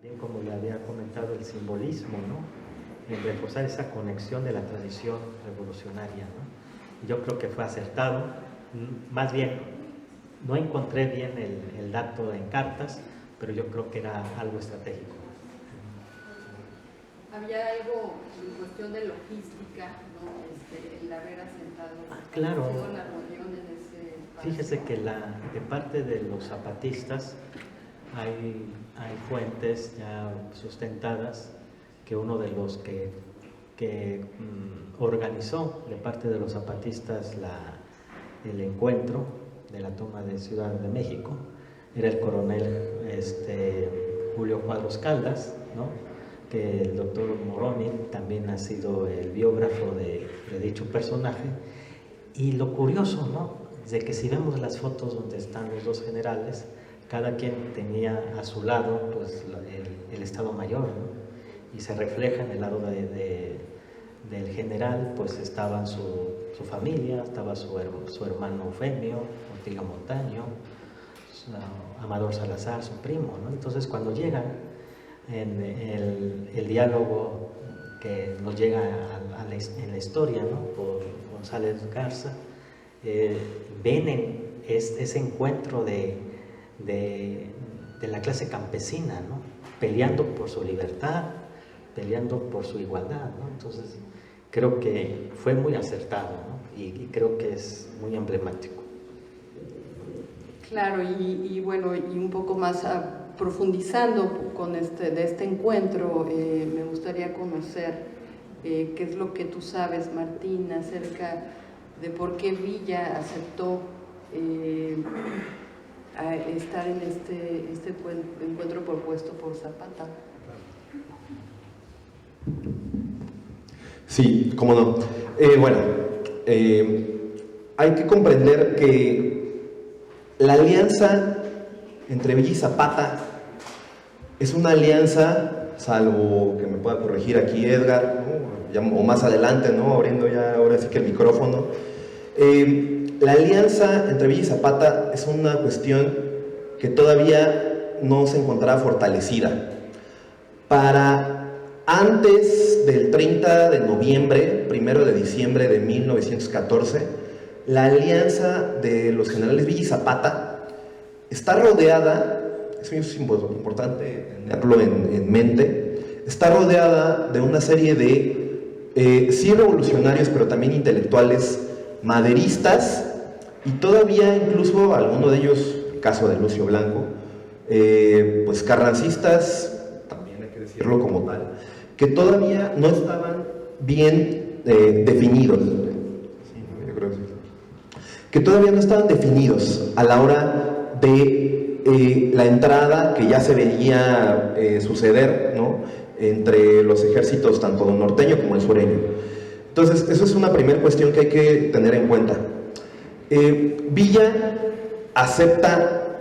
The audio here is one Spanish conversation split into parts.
Bien, como le había comentado, el simbolismo, ¿no? En reforzar esa conexión de la tradición revolucionaria, ¿no? Yo creo que fue acertado. Más bien, no encontré bien el dato en cartas, pero yo creo que era algo estratégico. Había algo en cuestión de logística, ¿no? El haber asentado claro. la reunión en ese espacio. Fíjese que de parte de los zapatistas hay fuentes ya sustentadas que uno de los que organizó de parte de los zapatistas el encuentro de la toma de Ciudad de México era el coronel Julio Cuadros Caldas, ¿no? Que el doctor Moroni también ha sido el biógrafo de dicho personaje. Y lo curioso, ¿no?, de que si vemos las fotos donde están los dos generales, cada quien tenía a su lado pues el Estado Mayor, ¿no? Y se refleja en el lado del general, pues estaban su familia, estaba su hermano Eufemio, Ortiga Montaño, Amador Salazar, su primo, ¿no? Entonces cuando llegan en el diálogo que nos llega en la historia, ¿no?, por González Garza, ven ese encuentro de la clase campesina, ¿no?, peleando por su libertad, peleando por su igualdad, ¿no? Entonces creo que fue muy acertado, ¿no? y creo que es muy emblemático. Claro, y bueno, y un poco más profundizando con de este encuentro, me gustaría conocer qué es lo que tú sabes, Martín, acerca de por qué Villa aceptó estar en este encuentro propuesto por Zapata. Sí, cómo no. Hay que comprender que la alianza entre Villa y Zapata es una alianza, salvo que me pueda corregir aquí Edgar, ¿no?, o más adelante, ¿no?, abriendo ya ahora sí que el micrófono. La alianza entre Villa y Zapata es una cuestión que todavía no se encontraba fortalecida. Para antes del 30 de noviembre, 1 de diciembre de 1914, la alianza de los generales Villa y Zapata está rodeada, eso es importante tenerlo en mente, está rodeada de una serie de sí revolucionarios, pero también intelectuales maderistas, y todavía incluso alguno de ellos, el caso de Lucio Blanco, pues carrancistas, también hay que decirlo como tal, que todavía no estaban bien definidos, que todavía no estaban definidos a la hora de la entrada que ya se veía suceder, ¿no?, entre los ejércitos tanto norteño como el sureño. Entonces, eso es una primera cuestión que hay que tener en cuenta. Villa acepta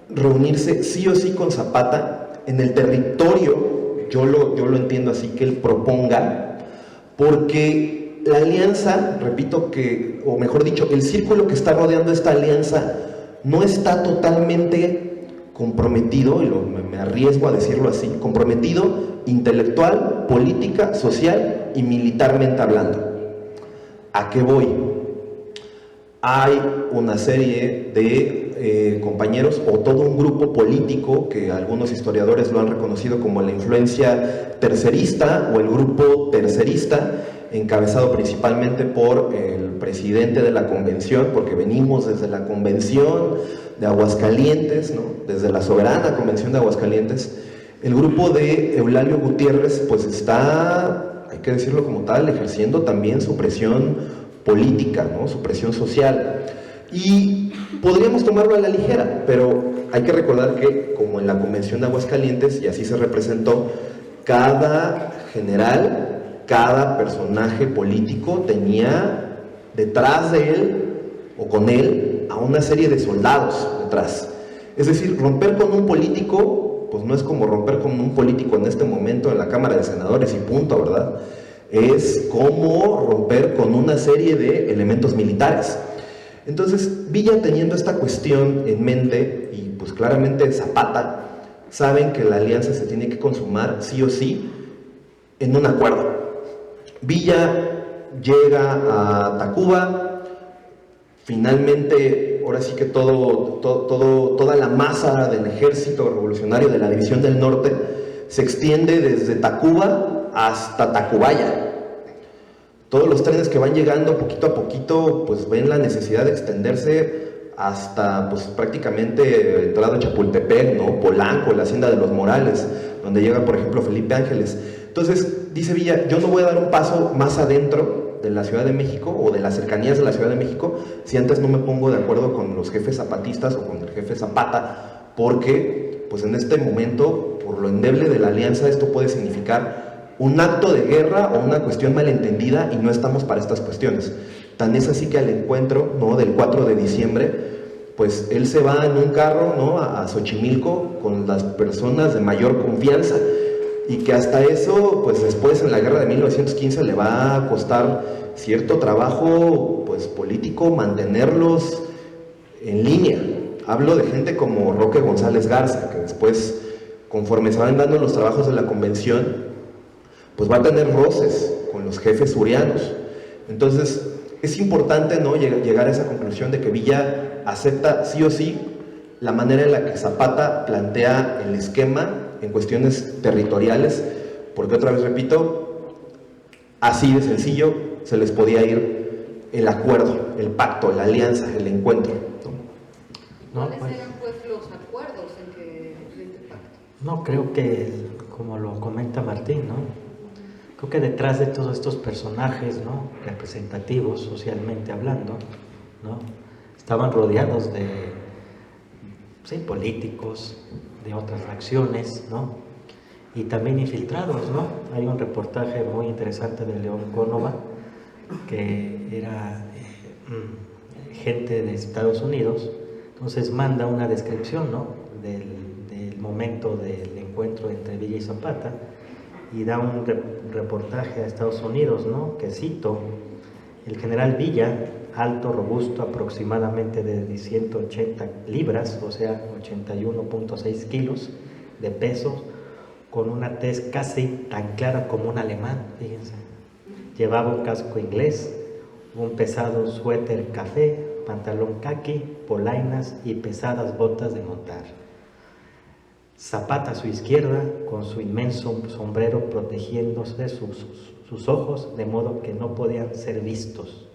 reunirse sí o sí con Zapata en el territorio, yo lo entiendo así, que él proponga, porque la alianza, repito que, o mejor dicho, el círculo que está rodeando esta alianza no está totalmente comprometido, y me arriesgo a decirlo así, comprometido intelectual, política, social y militarmente hablando. ¿A qué voy? Hay una serie de compañeros o todo un grupo político que algunos historiadores lo han reconocido como la influencia tercerista o el grupo tercerista, encabezado principalmente por el presidente de la convención, porque venimos desde la convención de Aguascalientes, ¿no?, desde la soberana convención de Aguascalientes. El grupo de Eulalio Gutiérrez pues está, hay que decirlo como tal, ejerciendo también su presión política, ¿no?, su presión social, y podríamos tomarlo a la ligera, pero hay que recordar que, como en la convención de Aguascalientes, y así se representó, cada general, cada personaje político tenía detrás de él o con él a una serie de soldados detrás. Es decir, romper con un político pues no es como romper con un político en este momento en la Cámara de Senadores y punto, ¿verdad? Es como romper con una serie de elementos militares. Entonces, Villa, teniendo esta cuestión en mente, y pues claramente Zapata saben que la alianza se tiene que consumar sí o sí en un acuerdo. Villa llega a Tacuba, finalmente, ahora sí que toda la masa del ejército revolucionario de la División del Norte se extiende desde Tacuba hasta Tacubaya. Todos los trenes que van llegando poquito a poquito, pues ven la necesidad de extenderse hasta pues prácticamente entrada a Chapultepec, ¿no? Polanco, la Hacienda de los Morales, donde llega por ejemplo Felipe Ángeles. Entonces dice Villa, yo no voy a dar un paso más adentro de la Ciudad de México o de las cercanías de la Ciudad de México si antes no me pongo de acuerdo con los jefes zapatistas o con el jefe Zapata, porque pues en este momento, por lo endeble de la alianza, esto puede significar un acto de guerra o una cuestión malentendida y no estamos para estas cuestiones. Tan es así que al encuentro, ¿no?, del 4 de diciembre, pues él se va en un carro, ¿no?, a Xochimilco con las personas de mayor confianza, y que hasta eso, pues después en la guerra de 1915 le va a costar cierto trabajo pues político mantenerlos en línea. Hablo de gente como Roque González Garza, que después, conforme se van dando los trabajos de la convención, pues va a tener roces con los jefes surianos. Entonces es importante, ¿no?, llegar a esa conclusión de que Villa acepta sí o sí la manera en la que Zapata plantea el esquema en cuestiones territoriales, porque otra vez repito, así de sencillo se les podía ir el acuerdo, el pacto, la alianza, el encuentro, ¿no? ¿Cuáles eran pues los acuerdos en que este pacto? No, creo que, como lo comenta Martín, ¿no?, creo que detrás de todos estos personajes, ¿no?, representativos socialmente hablando, ¿no?, estaban rodeados de, sí, políticos, de otras facciones, ¿no?, y también infiltrados, ¿no? Hay un reportaje muy interesante de León Cónova, que era gente de Estados Unidos, entonces manda una descripción, ¿no?, del momento del encuentro entre Villa y Zapata, y da un reportaje a Estados Unidos, ¿no?, que cito: el general Villa, alto, robusto, aproximadamente de 180 libras, o sea, 81.6 kilos de peso, con una tez casi tan clara como un alemán, fíjense. Llevaba un casco inglés, un pesado suéter café, pantalón caqui, polainas y pesadas botas de montar. Zapata a su izquierda, con su inmenso sombrero protegiéndose sus ojos, de modo que no podían ser vistos.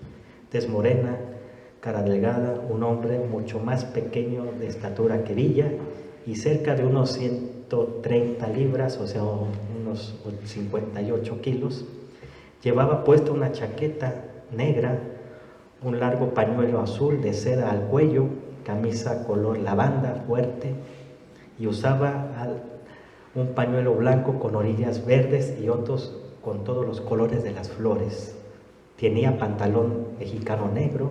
Tez morena, cara delgada, un hombre mucho más pequeño de estatura que Villa y cerca de unos 130 libras, o sea, unos 58 kilos. Llevaba puesta una chaqueta negra, un largo pañuelo azul de seda al cuello, camisa color lavanda fuerte, y usaba un pañuelo blanco con orillas verdes y otros con todos los colores de las flores. Tenía pantalón mexicano negro,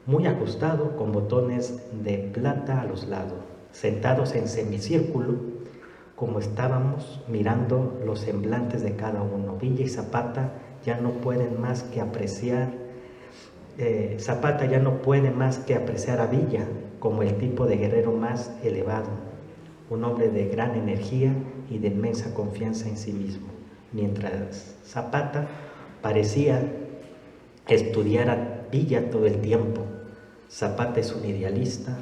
muy ajustado, con botones de plata a los lados. Sentados en semicírculo, como estábamos mirando los semblantes de cada uno, Villa y Zapata ya no pueden más que apreciar, Zapata ya no puede más que apreciar a Villa como el tipo de guerrero más elevado, un hombre de gran energía y de inmensa confianza en sí mismo, mientras Zapata parecía estudiar a Villa todo el tiempo. Zapata es un idealista,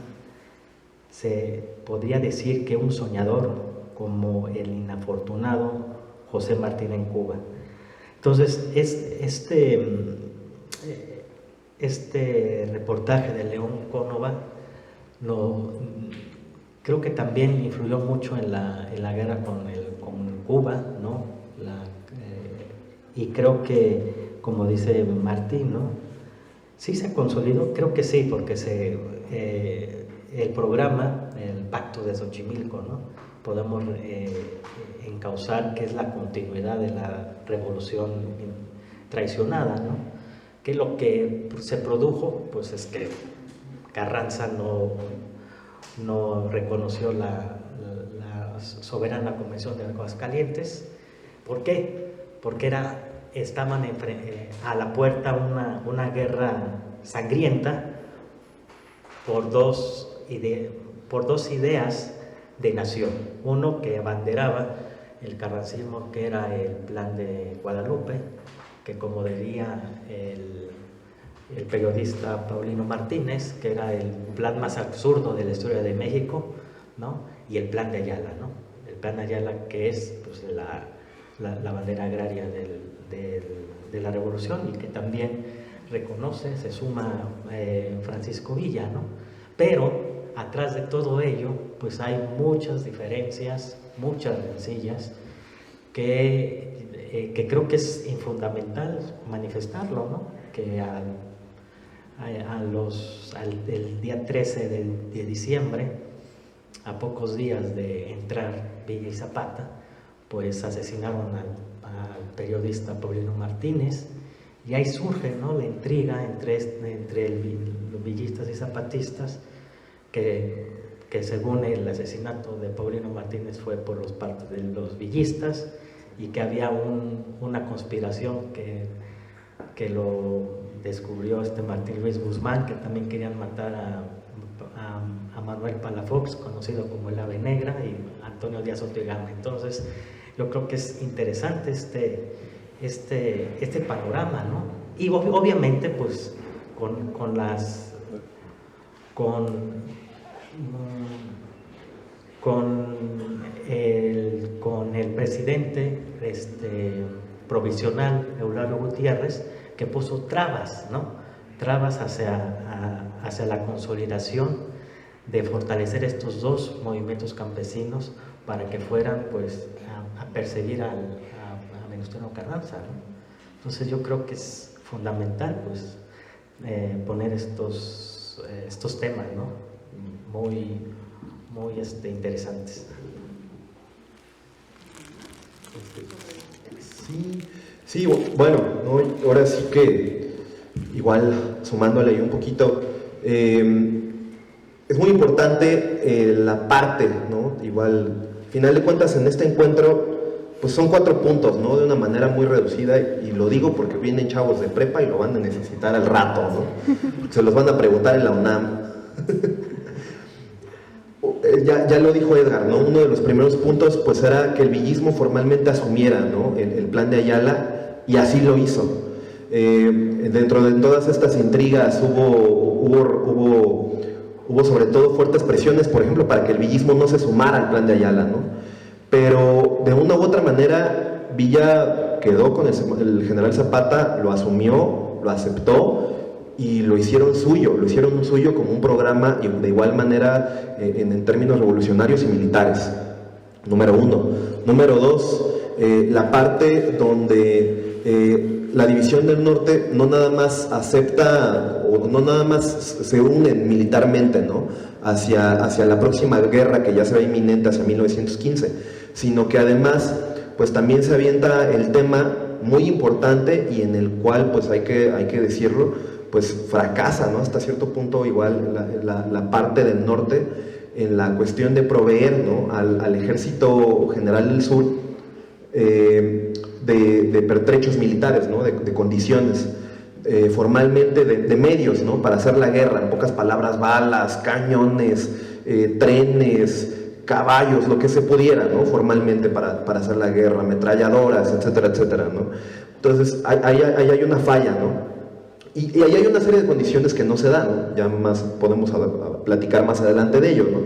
se podría decir que un soñador, como el inafortunado José Martín en Cuba. Entonces, este reportaje de León Cónova creo que también influyó mucho en la guerra con Cuba, ¿no? Y creo que, como dice Martín, ¿no?, sí se consolidó, creo que sí, porque el programa, el Pacto de Xochimilco, ¿no?, podemos encauzar que es la continuidad de la revolución traicionada, ¿no?, que lo que se produjo, pues es que Carranza no reconoció la soberana Convención de Aguascalientes. ¿Por qué? Porque estaban a la puerta una guerra sangrienta por dos ideas de nación. Uno que abanderaba el carrancismo, que era el Plan de Guadalupe, que como diría el periodista Paulino Martínez, que era el plan más absurdo de la historia de México, ¿no? Y el Plan de Ayala, ¿no? El Plan de Ayala, que es pues, la bandera agraria de la revolución, y que también reconoce, se suma Francisco Villa, ¿no? Pero atrás de todo ello pues hay muchas diferencias, muchas rencillas, que creo que es fundamental manifestarlo, ¿no? Que el día 13 de diciembre, a pocos días de entrar Villa y Zapata, pues asesinaron al periodista Paulino Martínez, y ahí surge, ¿no?, la intriga entre los villistas y zapatistas, que según el asesinato de Paulino Martínez fue por los partes de los villistas, y que había una conspiración que lo descubrió Martín Luis Guzmán, que también querían matar a Manuel Palafox, conocido como el Ave Negra, y Antonio Díaz Otegama. Entonces yo creo que es interesante este panorama, ¿no? Y obviamente pues con el presidente provisional Eulalio Gutiérrez, que puso trabas, ¿no? Trabas hacia la consolidación de fortalecer estos dos movimientos campesinos para que fueran pues a perseguir a Venustiano Carranza, ¿no? Entonces yo creo que es fundamental pues poner estos temas, ¿no? Muy interesantes. Sí, bueno, ¿no? Ahora sí que igual sumándole ahí un poquito, es muy importante la parte, ¿no? Igual, al final de cuentas en este encuentro pues son 4 puntos, ¿no? De una manera muy reducida, y lo digo porque vienen chavos de prepa y lo van a necesitar al rato, ¿no? Se los van a preguntar en la UNAM. Ya lo dijo Edgar, ¿no? Uno de los primeros puntos pues era que el villismo formalmente asumiera, ¿no?, el plan de Ayala, y así lo hizo. Dentro de todas estas intrigas hubo sobre todo fuertes presiones, por ejemplo, para que el villismo no se sumara al plan de Ayala, ¿no? Pero de una u otra manera Villa quedó con el general Zapata, lo asumió, lo aceptó, y lo hicieron suyo como un programa, y de igual manera en términos revolucionarios y militares, número 1. Número 2, la parte donde la División del Norte no nada más acepta, o no nada más se unen militarmente, ¿no?, hacia la próxima guerra que ya se ve inminente hacia 1915, sino que además pues también se avienta el tema muy importante, y en el cual pues hay que decirlo, pues fracasa, ¿no?, hasta cierto punto igual la parte del norte en la cuestión de proveer, ¿no?, al ejército general del sur de pertrechos militares, ¿no?, de condiciones, formalmente de medios, ¿no?, para hacer la guerra, en pocas palabras, balas, cañones, trenes, caballos, lo que se pudiera, ¿no?, formalmente para hacer la guerra, ametralladoras, etcétera, etcétera, ¿no? Entonces ahí hay una falla, ¿no? Y ahí hay una serie de condiciones que no se dan, ¿no? Ya más podemos platicar más adelante de ello, ¿no?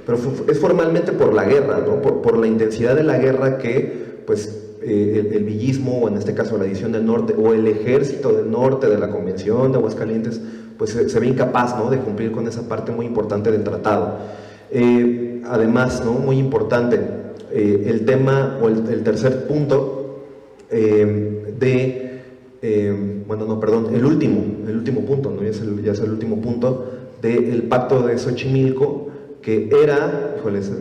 Pero es formalmente por la guerra, ¿no? Por la intensidad de la guerra que pues el villismo, o en este caso la División del Norte, o el Ejército del Norte de la Convención de Aguascalientes, pues se ve incapaz, ¿no?, de cumplir con esa parte muy importante del tratado. Además, ¿no?, muy importante, el tema, o el tercer punto el último punto, ¿no?, ya es el último punto del Pacto de Xochimilco, que era, híjole, se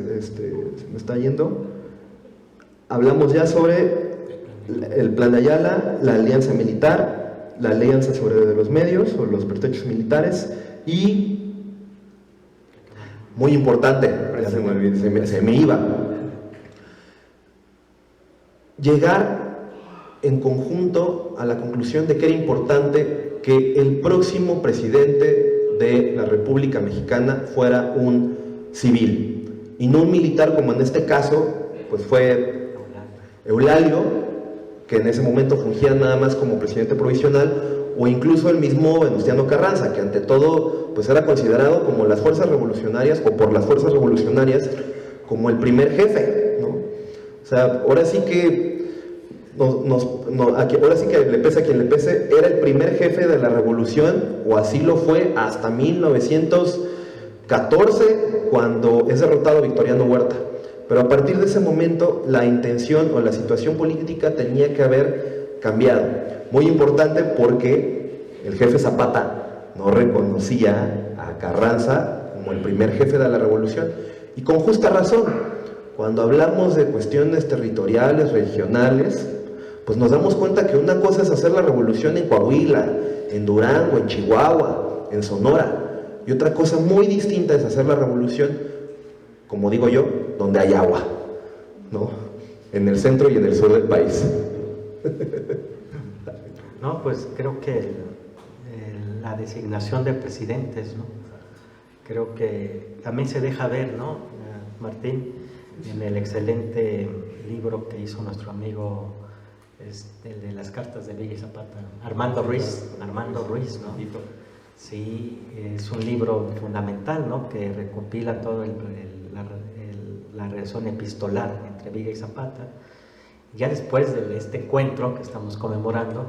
me está yendo, hablamos ya sobre el Plan de Ayala, la alianza militar, la alianza sobre los medios o los pertrechos militares, y muy importante, ya se me iba, llegar en conjunto a la conclusión de que era importante que el próximo presidente de la República Mexicana fuera un civil, y no un militar como en este caso, pues fue Eulalio, que en ese momento fungía nada más como presidente provisional, o incluso el mismo Venustiano Carranza, que ante todo pues era considerado como las fuerzas revolucionarias, o por las fuerzas revolucionarias, como el primer jefe, ¿no? O sea, ahora sí que ahora sí que le pese a quien le pese, era el primer jefe de la revolución, o así lo fue hasta 1914, cuando es derrotado Victoriano Huerta. Pero a partir de ese momento, la intención o la situación política tenía que haber cambiado. Muy importante porque el jefe Zapata no reconocía a Carranza como el primer jefe de la revolución, y con justa razón. Cuando hablamos de cuestiones territoriales, regionales, pues nos damos cuenta que una cosa es hacer la revolución en Coahuila, en Durango, en Chihuahua, en Sonora, y otra cosa muy distinta es hacer la revolución, como digo yo, donde hay agua, ¿no? En el centro y en el sur del país. No, pues creo que la designación de presidentes, ¿no? Creo que también se deja ver, ¿no, Martín, en el excelente libro que hizo nuestro amigo, el de las cartas de Villa y Zapata, Armando Ruiz, ¿no? Sí, es un libro fundamental, ¿no? Que recopila todo la relación epistolar entre Villa y Zapata. Ya después de este encuentro que estamos conmemorando,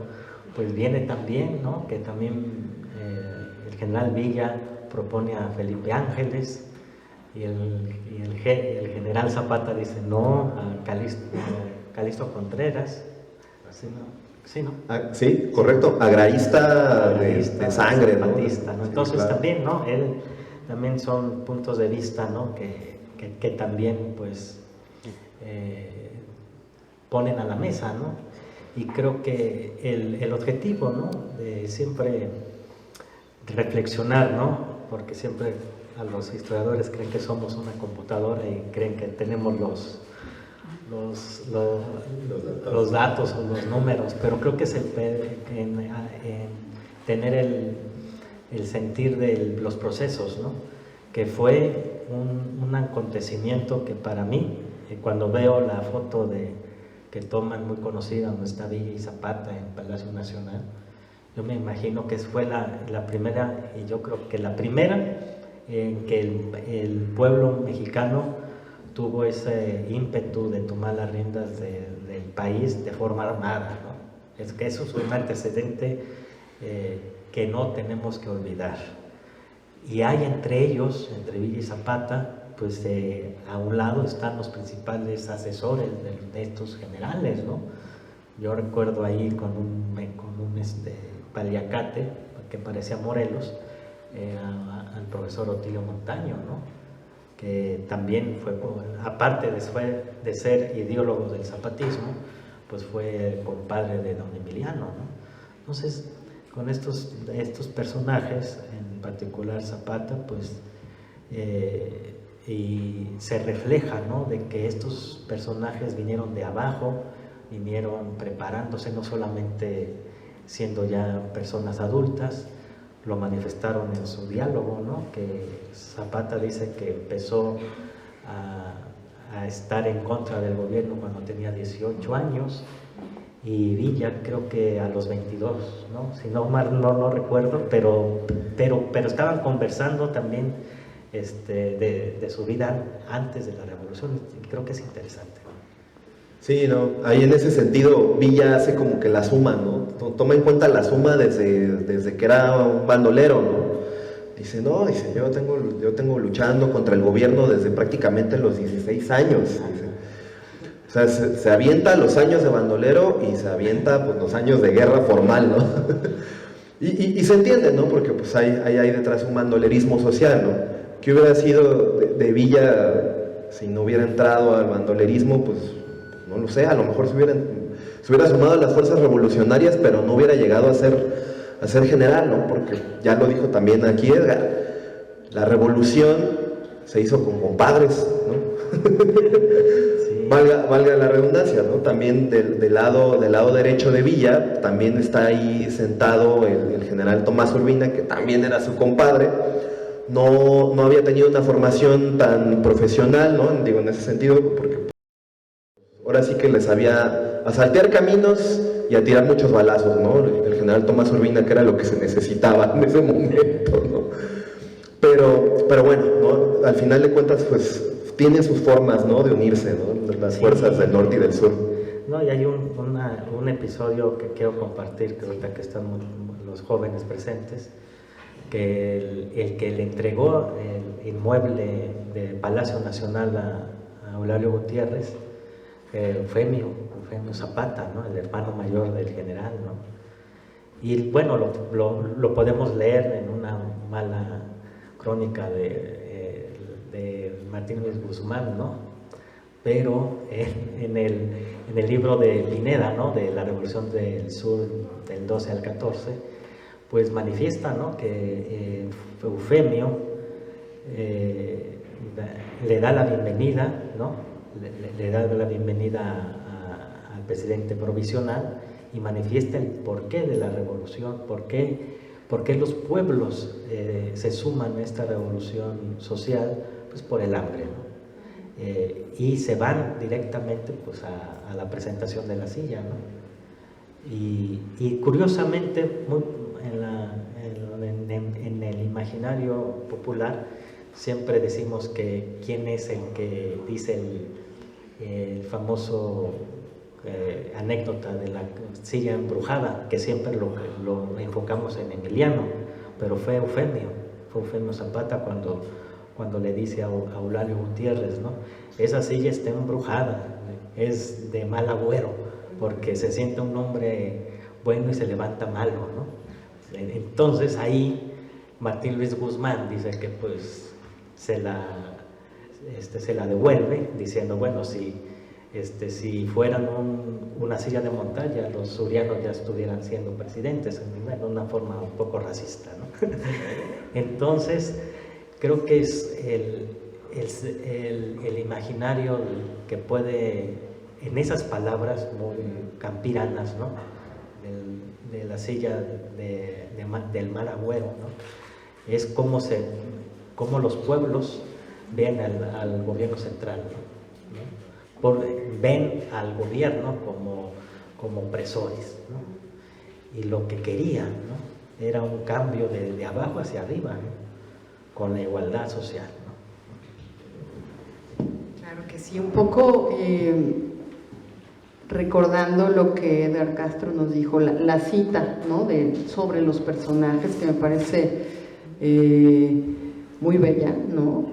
pues viene también, ¿no? Que también el general Villa propone a Felipe Ángeles, y el general Zapata dice no a Calixto Contreras. Sí, ¿no? Sí, correcto, agraísta de sangre, zapatista, ¿no? Entonces, sí, claro. También, ¿no? Él también son puntos de vista, ¿no? Que también, pues, ponen a la mesa, ¿no? Y creo que el objetivo, ¿no? De siempre reflexionar, ¿no? Porque siempre a los historiadores creen que somos una computadora y creen que tenemos los datos o los números, pero creo que es en tener el sentir de los procesos, ¿no? Que fue un acontecimiento que para mí, cuando veo la foto que toman muy conocida donde está Villa y Zapata en Palacio Nacional, yo me imagino que fue la primera, y yo creo que la primera en que el pueblo mexicano tuvo ese ímpetu de tomar las riendas del país de forma armada, ¿no? Es que eso es un antecedente que no tenemos que olvidar. Y hay entre ellos, entre Villa y Zapata, pues a un lado están los principales asesores de estos generales, ¿no? Yo recuerdo ahí con un paliacate que parecía Morelos, al profesor Otilio Montaño, ¿no? Que también fue, aparte de ser ideólogo del zapatismo, pues fue compadre de don Emiliano, ¿no? Entonces, con estos personajes, en particular Zapata, pues, y se refleja, ¿no? De que estos personajes vinieron de abajo, vinieron preparándose, no solamente siendo ya personas adultas, lo manifestaron en su diálogo, ¿no? Que Zapata dice que empezó a estar en contra del gobierno cuando tenía 18 años, y Villa creo que a los 22, ¿no? Si no mal no recuerdo, pero estaban conversando también de su vida antes de la revolución, y creo que es interesante. Sí, no, ahí en ese sentido Villa hace como que la suma, ¿no? Toma en cuenta la suma desde que era un bandolero, ¿no? Dice, yo tengo luchando contra el gobierno desde prácticamente los 16 años. Dice. O sea, se avienta los años de bandolero y se avienta pues los años de guerra formal, ¿no? y se entiende, ¿no? Porque pues hay detrás un bandolerismo social, ¿no? ¿Qué hubiera sido de Villa si no hubiera entrado al bandolerismo? Pues no lo sé, a lo mejor se hubiera sumado a las fuerzas revolucionarias, pero no hubiera llegado a ser general, ¿no? Porque ya lo dijo también aquí Edgar, la revolución se hizo con compadres, ¿no? Sí. Valga la redundancia, ¿no? También del lado derecho de Villa, también está ahí sentado el general Tomás Urbina, que también era su compadre, no había tenido una formación tan profesional, ¿no? Digo, en ese sentido, porque ahora sí que les sabía a saltear caminos y a tirar muchos balazos, ¿no? El general Tomás Urbina, que era lo que se necesitaba en ese momento, ¿no? Pero bueno, ¿no? Al final de cuentas, pues, tienen sus formas, ¿no? De unirse, ¿no? Las fuerzas del norte y del sur. No, y hay un episodio que quiero compartir, que ahorita que están los jóvenes presentes, que el que le entregó el inmueble de Palacio Nacional a Eulalio Gutiérrez, Eufemio Zapata, ¿no? El hermano mayor del general, ¿no? Y bueno, lo podemos leer en una mala crónica de Martín Luis Guzmán, ¿no? Pero en el libro de Pineda, ¿no? De la Revolución del Sur del 12 al 14, pues manifiesta, ¿no? Que Eufemio le da la bienvenida, ¿no? Le da la bienvenida al presidente provisional y manifiesta el porqué de la revolución, por qué los pueblos se suman a esta revolución social, pues por el hambre, ¿no? Y se van directamente pues a la presentación de la silla, ¿no? Y curiosamente en el imaginario popular siempre decimos que quién es el que dice el famoso anécdota de la silla embrujada, que siempre lo enfocamos en Emiliano, pero fue Eufemio Zapata cuando le dice a Eulalio Gutiérrez, ¿no? Esa silla está embrujada, es de mal agüero, porque se siente un hombre bueno y se levanta malo, ¿no? Entonces ahí Martín Luis Guzmán dice que pues se la devuelve, diciendo, bueno, si fueran una silla de montaña, los surianos ya estuvieran siendo presidentes, en una forma un poco racista, ¿no? Entonces, creo que es el imaginario que puede, en esas palabras muy campiranas, ¿no? De la silla del mal agüero, ¿no? Es cómo los pueblos ven al gobierno central, ¿no? Ven al gobierno como opresores, ¿no? Y lo que querían, ¿no? Era un cambio de abajo hacia arriba, ¿no? Con la igualdad social, ¿no? Claro que sí, un poco recordando lo que Edgar Castro nos dijo, la cita, ¿no? Sobre los personajes, que me parece muy bella, ¿no?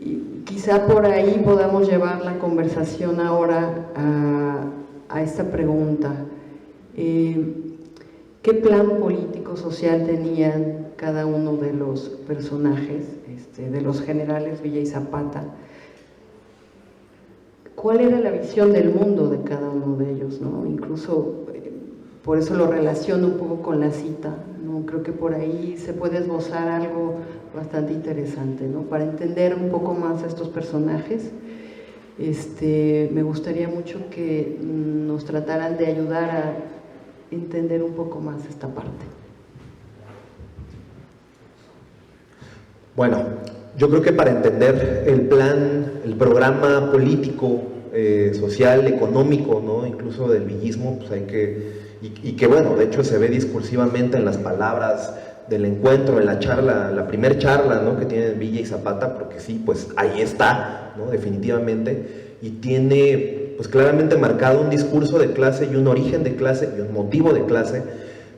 Y quizá por ahí podamos llevar la conversación ahora a esta pregunta. ¿Qué plan político-social tenían cada uno de los personajes, de los generales Villa y Zapata? ¿Cuál era la visión del mundo de cada uno de ellos, ¿no? Incluso por eso lo relaciono un poco con la cita, ¿no? Creo que por ahí se puede esbozar algo bastante interesante, ¿no? Para entender un poco más a estos personajes, me gustaría mucho que nos trataran de ayudar a entender un poco más esta parte. Bueno, yo creo que para entender el programa político, social, económico, ¿no? Incluso del villismo, pues hay que, y que bueno, de hecho se ve discursivamente en las palabras del encuentro, en la charla, la primer charla, ¿no? Que tienen Villa y Zapata, porque sí, pues ahí está, ¿no? Definitivamente, y tiene pues claramente marcado un discurso de clase y un origen de clase y un motivo de clase.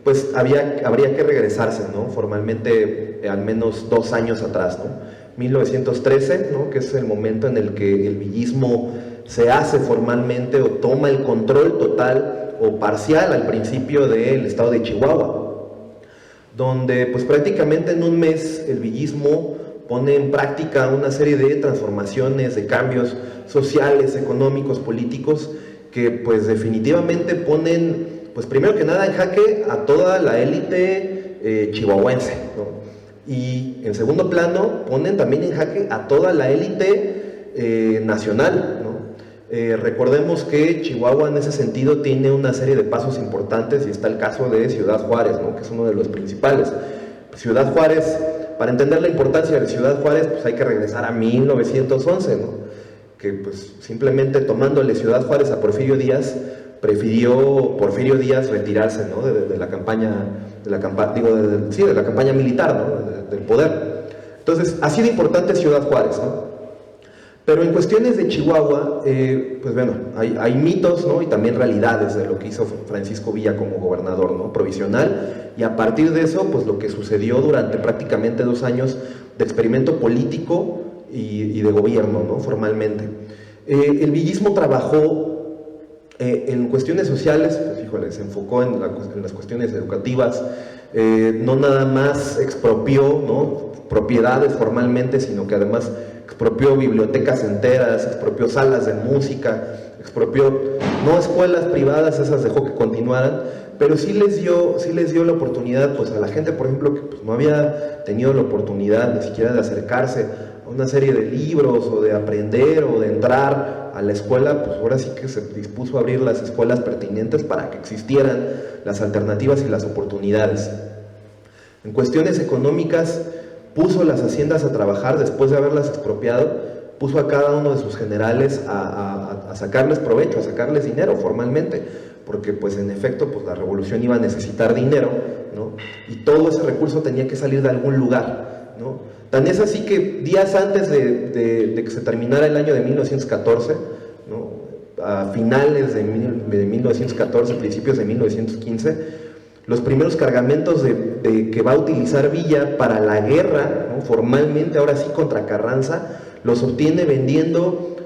Pues habría que regresarse, ¿no? Formalmente al menos 2 años atrás, ¿no? 1913, ¿no? Que es el momento en el que el villismo se hace formalmente o toma el control total o parcial al principio del estado de Chihuahua, donde pues prácticamente en un mes el villismo pone en práctica una serie de transformaciones, de cambios sociales, económicos, políticos, que pues definitivamente ponen, pues primero que nada en jaque a toda la élite chihuahuense, ¿no? Y en segundo plano ponen también en jaque a toda la élite nacional, ¿no? Recordemos que Chihuahua en ese sentido tiene una serie de pasos importantes y está el caso de Ciudad Juárez, ¿no? Que es uno de los principales. Ciudad Juárez para entender la importancia de Ciudad Juárez, pues hay que regresar a 1911, ¿no? Que pues simplemente tomándole Ciudad Juárez a Porfirio Díaz, prefirió Porfirio Díaz retirarse, ¿no? de la campaña, de la campaña militar, ¿no? Del poder. Entonces, ha sido importante Ciudad Juárez, ¿no? Pero en cuestiones de Chihuahua, pues bueno, hay mitos, ¿no? Y también realidades de lo que hizo Francisco Villa como gobernador, ¿no? Provisional, y a partir de eso, pues lo que sucedió durante prácticamente 2 años de experimento político y de gobierno, ¿no? Formalmente. El villismo trabajó en cuestiones sociales, pues híjole, se enfocó en las cuestiones educativas, no nada más expropió, ¿no? Propiedades formalmente, sino que además expropió bibliotecas enteras, expropió salas de música, expropió, no escuelas privadas, esas dejó que continuaran, pero sí les dio la oportunidad, pues a la gente, por ejemplo, que pues, no había tenido la oportunidad ni siquiera de acercarse a una serie de libros, o de aprender, o de entrar a la escuela, pues ahora sí que se dispuso a abrir las escuelas pertinentes para que existieran las alternativas y las oportunidades. En cuestiones económicas, puso las haciendas a trabajar después de haberlas expropiado, puso a cada uno de sus generales a sacarles provecho, a sacarles dinero formalmente, porque pues en efecto pues la revolución iba a necesitar dinero, ¿no? Y todo ese recurso tenía que salir de algún lugar, ¿no? Tan es así que días antes de que se terminara el año de 1914, ¿no? A finales de 1914, principios de 1915, los primeros cargamentos que va a utilizar Villa para la guerra, ¿no? Formalmente, ahora sí contra Carranza, los obtiene vendiendo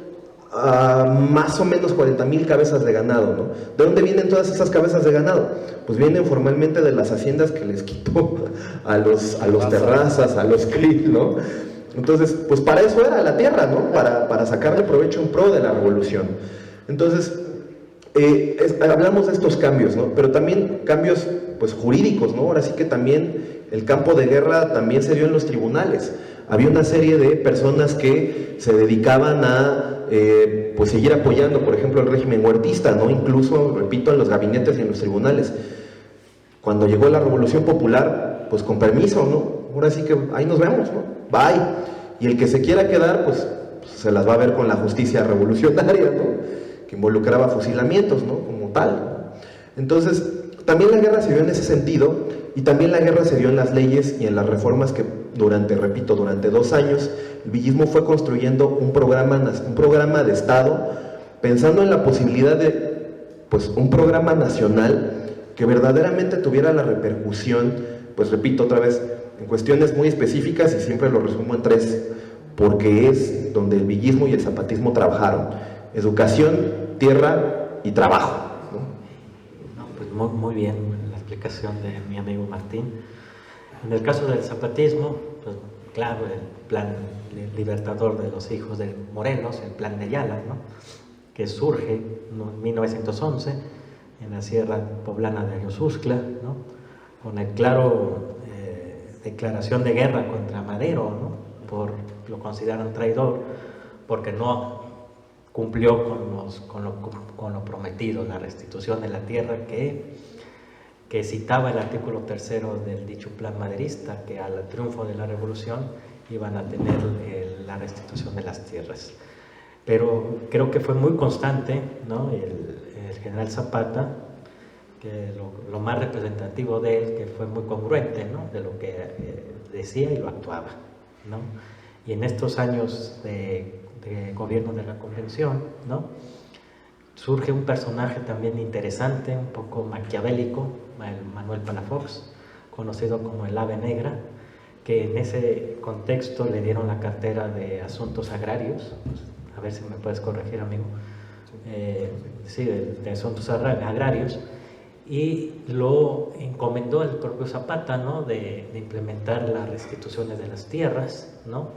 más o menos 40,000 cabezas de ganado, ¿no? ¿De dónde vienen todas esas cabezas de ganado? Pues vienen formalmente de las haciendas que les quitó a los Terrazas, a los Krill, ¿no? Entonces, pues para eso era la tierra, ¿no? Para sacarle provecho en pro de la revolución. Entonces, hablamos de estos cambios, ¿no? Pero también cambios pues jurídicos, ¿no? Ahora sí que también el campo de guerra también se dio en los tribunales. Había una serie de personas que se dedicaban a pues seguir apoyando, por ejemplo, el régimen huertista, ¿no? Incluso, repito, en los gabinetes y en los tribunales. Cuando llegó la Revolución Popular, pues con permiso, ¿no? Ahora sí que ahí nos vemos, ¿no? Bye. Y el que se quiera quedar, pues se las va a ver con la justicia revolucionaria, ¿no? Que involucraba fusilamientos, ¿no? Como tal, ¿no? Entonces, también la guerra se dio en ese sentido, y también la guerra se dio en las leyes y en las reformas que durante 2 años, el villismo fue construyendo un programa de Estado, pensando en la posibilidad de, pues, un programa nacional que verdaderamente tuviera la repercusión, pues repito otra vez, en cuestiones muy específicas, y siempre lo resumo en 3, porque es donde el villismo y el zapatismo trabajaron: educación, tierra y trabajo. No, pues muy bien la explicación de mi amigo Martín. En el caso del zapatismo, pues claro, el plan libertador de los hijos de Morelos, el plan de Ayala, ¿no? Que surge en 1911 en la sierra poblana de Ayosustla, ¿no? Con el claro declaración de guerra contra Madero, ¿no? Lo consideran traidor porque no cumplió con lo prometido, la restitución de la tierra que citaba el artículo 3 del dicho plan maderista, que al triunfo de la revolución iban a tener la restitución de las tierras. Pero creo que fue muy constante, ¿no? El general Zapata, que lo más representativo de él, que fue muy congruente, ¿no? De lo que decía y lo actuaba, ¿no? Y en estos años de gobierno de la Convención, ¿no? Surge un personaje también interesante, un poco maquiavélico, Manuel Palafox, conocido como el Ave Negra, que en ese contexto le dieron la cartera de Asuntos Agrarios, a ver si me puedes corregir, amigo, sí, de Asuntos Agrarios, y lo encomendó el propio Zapata, ¿no? de implementar las restituciones de las tierras, ¿no?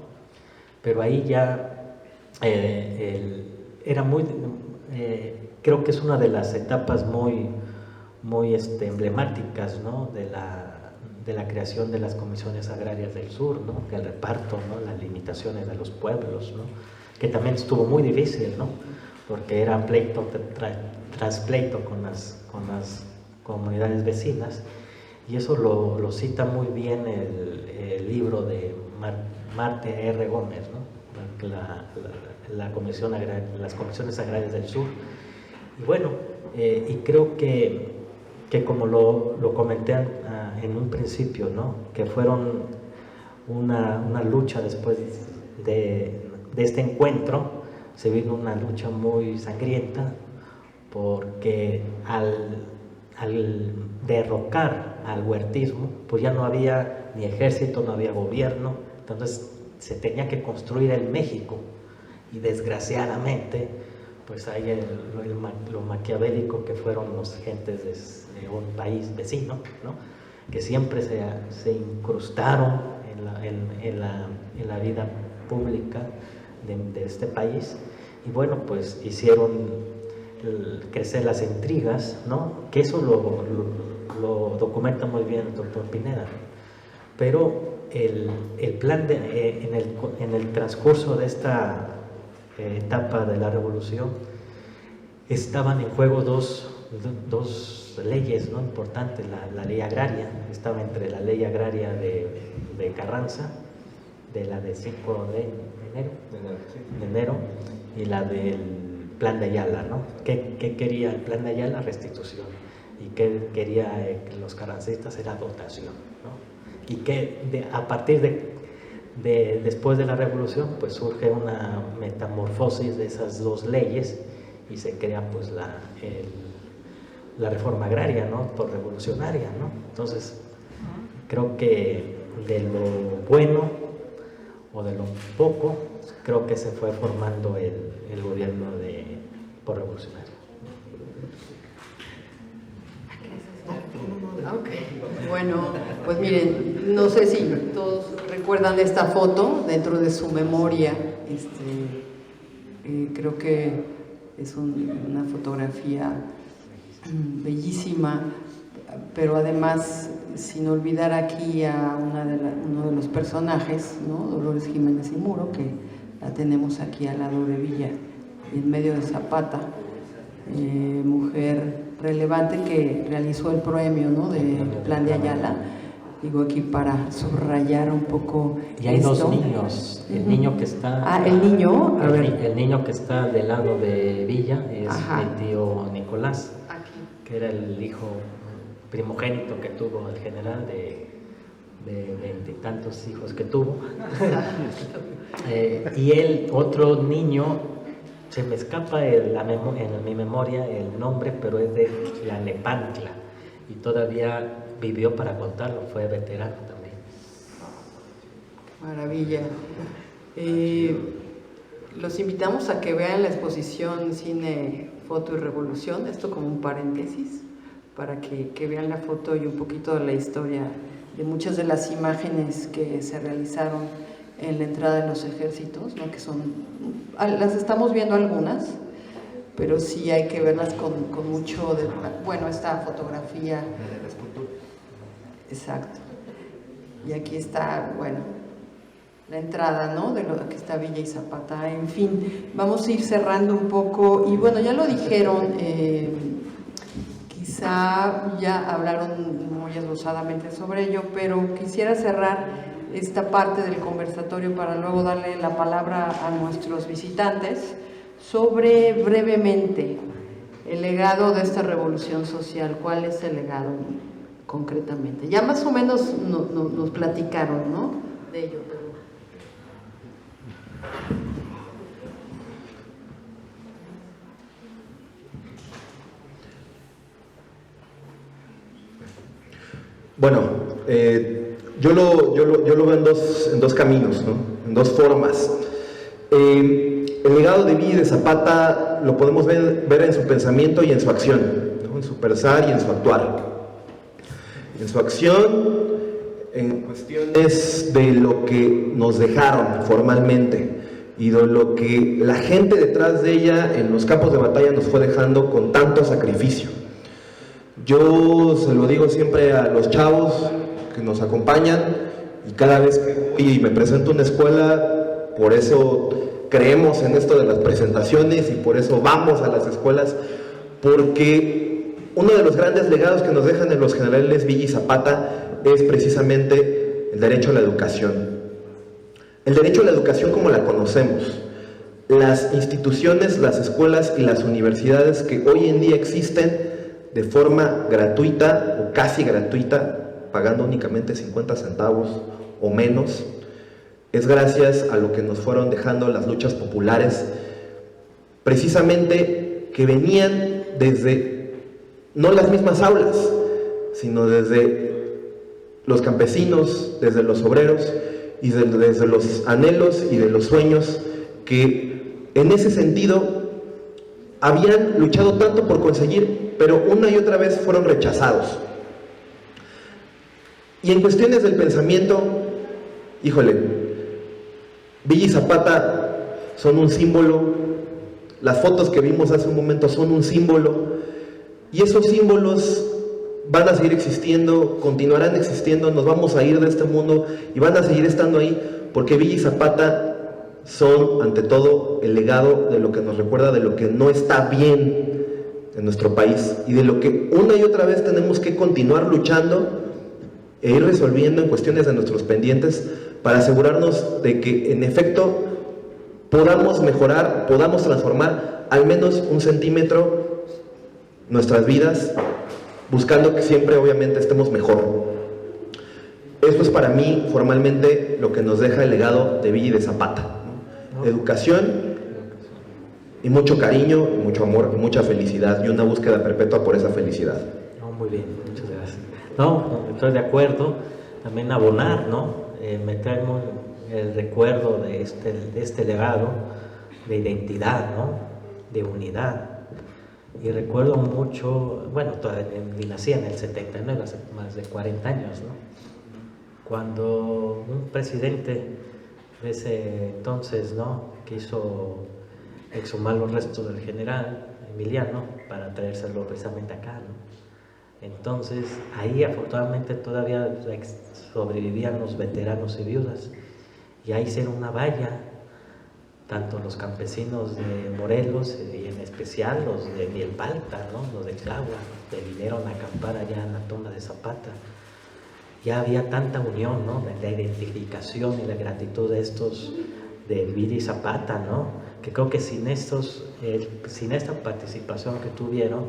Pero ahí ya era muy... creo que es una de las etapas muy emblemáticas, ¿no? de la creación de las comisiones agrarias del sur, ¿no? El reparto, ¿no? Las limitaciones de los pueblos, ¿no? Que también estuvo muy difícil, ¿no? Porque era pleito tras pleito con las comunidades vecinas, Y eso lo cita muy bien el libro de Marte R. Gómez, ¿no? Las comisiones agrarias del sur. Y bueno, y creo que como lo comenté en un principio, ¿no? Que fueron una lucha después de este encuentro, se vino una lucha muy sangrienta, porque al derrocar al huertismo, pues ya no había ni ejército, no había gobierno, entonces se tenía que construir el México, y desgraciadamente pues hay lo maquiavélico que fueron los gentes de un país vecino, ¿no? Que siempre se incrustaron en la vida pública de este país, y bueno, pues hicieron crecer las intrigas, ¿no? Que eso lo documenta muy bien el doctor Pineda. Pero el plan en el transcurso de esta etapa de la revolución estaban en juego dos leyes, ¿no? Importantes. La ley agraria estaba entre la ley agraria de Carranza, de la de 5 de enero, y la del plan de Ayala, ¿no? ¿Qué quería el plan de Ayala? Restitución. Y qué quería los carrancistas era dotación, ¿no? Y que a partir después de la revolución pues surge una metamorfosis de esas dos leyes y se crea pues la reforma agraria, ¿no? Por revolucionaria, ¿no? Entonces creo que de lo bueno o de lo poco, creo que se fue formando el gobierno por revolucionario. Okay. Bueno, pues miren, no sé si todos recuerdan esta foto dentro de su memoria. Creo que es una fotografía bellísima, pero además sin olvidar aquí a uno de los personajes, ¿no? Dolores Jiménez y Muro, que la tenemos aquí al lado de Villa, en medio de Zapata, mujer relevante que realizó el premio, ¿no? Del Plan de Ayala. Digo aquí para subrayar un poco. Y hay dos niños. El niño que está. El niño. A ver. El niño que está del lado de Villa es mi tío Nicolás, que era el hijo primogénito que tuvo el general de 20 y tantos hijos que tuvo. Y el otro niño, se me escapa en mi memoria el nombre, pero es de Tlalnepantla y todavía vivió para contarlo, fue veterano también. Maravilla. Los invitamos a que vean la exposición Cine, Foto y Revolución, esto como un paréntesis, para que vean la foto y un poquito de la historia de muchas de las imágenes que se realizaron en la entrada de los ejércitos, ¿no? Que las estamos viendo algunas, pero sí hay que verlas con mucho bueno, esta fotografía de la escultura. Exacto. Y aquí está, bueno, la entrada, ¿no? Aquí está Villa y Zapata. En fin, vamos a ir cerrando un poco, y bueno, ya lo dijeron, quizá ya hablaron muy esbozadamente sobre ello, pero quisiera cerrar esta parte del conversatorio para luego darle la palabra a nuestros visitantes sobre brevemente el legado de esta revolución social. ¿Cuál es el legado concretamente? Ya más o menos nos platicaron, ¿no? De ello. Bueno, yo lo veo en dos caminos, ¿no? En dos formas. El legado de Villa y de Zapata lo podemos ver en su pensamiento y en su acción, ¿no? En su pensar y en su actuar. En su acción, en cuestiones de lo que nos dejaron formalmente y de lo que la gente detrás de ella en los campos de batalla nos fue dejando con tanto sacrificio. Yo se lo digo siempre a los chavos que nos acompañan, y cada vez que voy y me presento a una escuela, por eso creemos en esto de las presentaciones y por eso vamos a las escuelas, porque uno de los grandes legados que nos dejan en los generales Villa y Zapata es precisamente el derecho a la educación. El derecho a la educación como la conocemos. Las instituciones, las escuelas y las universidades que hoy en día existen de forma gratuita o casi gratuita, pagando únicamente 50 centavos o menos, es gracias a lo que nos fueron dejando las luchas populares, precisamente que venían desde, no las mismas aulas, sino desde los campesinos, desde los obreros y desde los anhelos y de los sueños que en ese sentido habían luchado tanto por conseguir, pero una y otra vez fueron rechazados. Y en cuestiones del pensamiento, híjole, Villa y Zapata son un símbolo, las fotos que vimos hace un momento son un símbolo, y esos símbolos van a seguir existiendo, continuarán existiendo, nos vamos a ir de este mundo y van a seguir estando ahí, porque Villa y Zapata son, ante todo, el legado de lo que nos recuerda de lo que no está bien en nuestro país y de lo que una y otra vez tenemos que continuar luchando e ir resolviendo en cuestiones de nuestros pendientes para asegurarnos de que, en efecto, podamos mejorar, podamos transformar al menos 1 centímetro nuestras vidas, buscando que siempre, obviamente, estemos mejor. Eso es para mí, formalmente, lo que nos deja el legado de Villa y de Zapata. Educación y mucho cariño, y mucho amor, y mucha felicidad y una búsqueda perpetua por esa felicidad. No, muy bien, muchas gracias. No, estoy de acuerdo. También abonar, ¿no? Meternos el recuerdo de este legado de identidad, ¿no? De unidad. Y recuerdo mucho, bueno, ni nací en el 79, hace más de 40 años, ¿no? Cuando un presidente de ese entonces, ¿no?, quiso exhumar los restos del general Emiliano para traérselo precisamente acá, ¿no? Entonces, ahí afortunadamente todavía sobrevivían los veteranos y viudas, y ahí hicieron una valla, tanto los campesinos de Morelos y en especial los de Milpalta, ¿no?, los de Tláhuac, que vinieron a acampar allá en la tumba de Zapata. Ya había tanta unión, ¿no?, de la identificación y la gratitud de estos de Villa y Zapata, ¿no?, que creo que sin esta participación que tuvieron,